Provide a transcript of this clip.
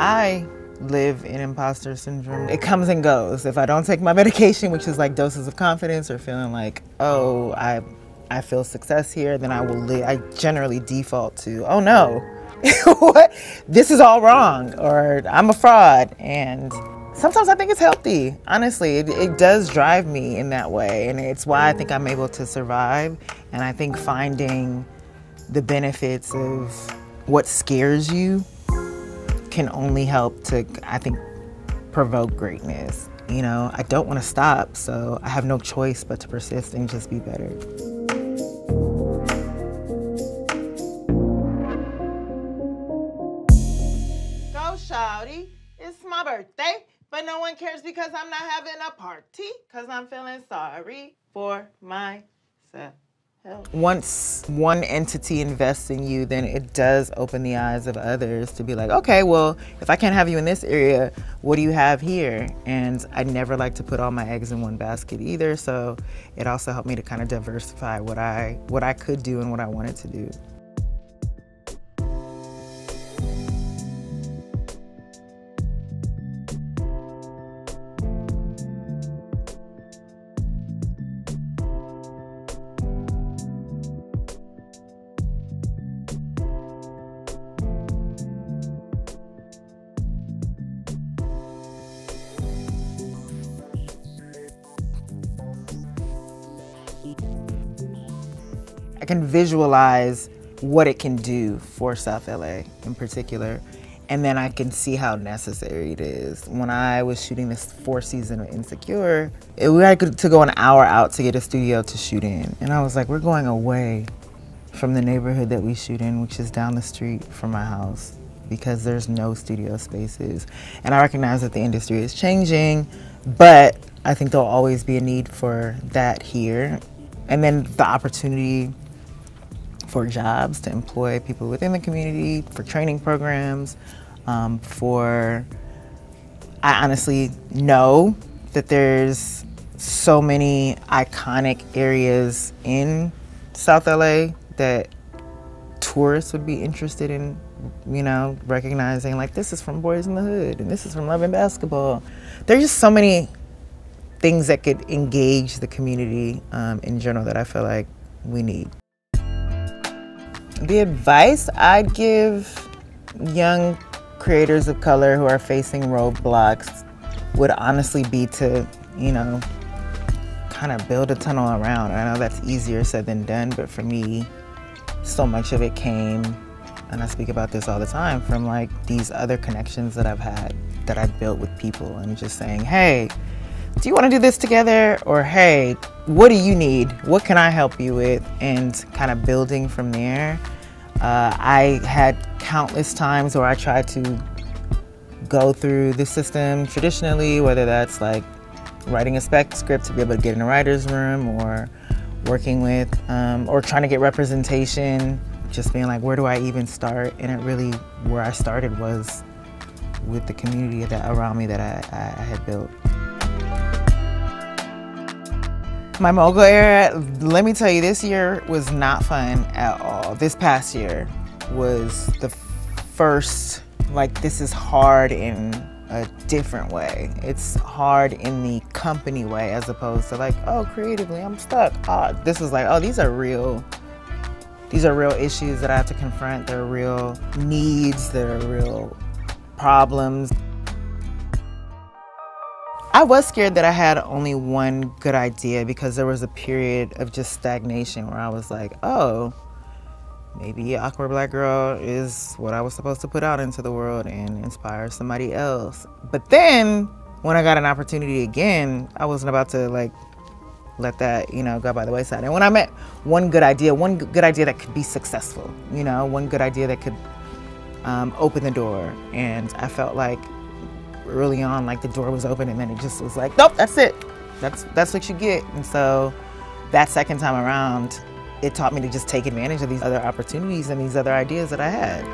I live in imposter syndrome. It comes and goes. If I don't take my medication, which is like doses of confidence or feeling like, oh, I feel success here, then I generally default to, oh no, what? This is all wrong, or I'm a fraud. And sometimes I think it's healthy. Honestly, it does drive me in that way. And it's why I think I'm able to survive. And I think finding the benefits of what scares you can only help to, I think, provoke greatness. You know, I don't want to stop, so I have no choice but to persist and just be better. Go, shawty. It's my birthday, but no one cares because I'm not having a party, because I'm feeling sorry for myself. Once one entity invests in you, then it does open the eyes of others to be like, okay, well, if I can't have you in this area, what do you have here? And I never like to put all my eggs in one basket either, so it also helped me to kind of diversify what I could do and what I wanted to do. I can visualize what it can do for South LA in particular, and then I can see how necessary it is. When I was shooting this 4th season of Insecure, we had to go an hour out to get a studio to shoot in. And I was like, we're going away from the neighborhood that we shoot in, which is down the street from my house, because there's no studio spaces. And I recognize that the industry is changing, but I think there'll always be a need for that here. And then the opportunity for jobs to employ people within the community, for training programs, I honestly know that there's so many iconic areas in South LA that tourists would be interested in, you know, recognizing, like, this is from Boys in the Hood and this is from Love and Basketball. There's just so many things that could engage the community in general that I feel like we need. The advice I'd give young creators of color who are facing roadblocks would honestly be to, you know, kind of build a tunnel around. I know that's easier said than done, but for me, so much of it came, and I speak about this all the time, from like these other connections that I've had, that I've built with people, and just saying, hey, do you want to do this together? Or hey, what do you need? What can I help you with? And kind of building from there. I had countless times where I tried to go through the system traditionally, whether that's like writing a spec script to be able to get in a writer's room, or working with, or trying to get representation, just being like, where do I even start? And it really, where I started was with the community around me that I had built. My mogul era, let me tell you, this year was not fun at all. This past year was the first, like, this is hard in a different way. It's hard in the company way, as opposed to like, oh, creatively, I'm stuck. This was like, oh, these are real issues that I have to confront. There are real needs, there are real problems. I was scared that I had only one good idea, because there was a period of just stagnation where I was like, oh, maybe Awkward Black Girl is what I was supposed to put out into the world and inspire somebody else. But then when I got an opportunity again, I wasn't about to like let that, you know, go by the wayside. And when I met one good idea that could be successful, you know, one good idea that could open the door, and I felt like early on, like the door was open, and then it just was like, nope, that's it. That's what you get. And so that second time around, it taught me to just take advantage of these other opportunities and these other ideas that I had.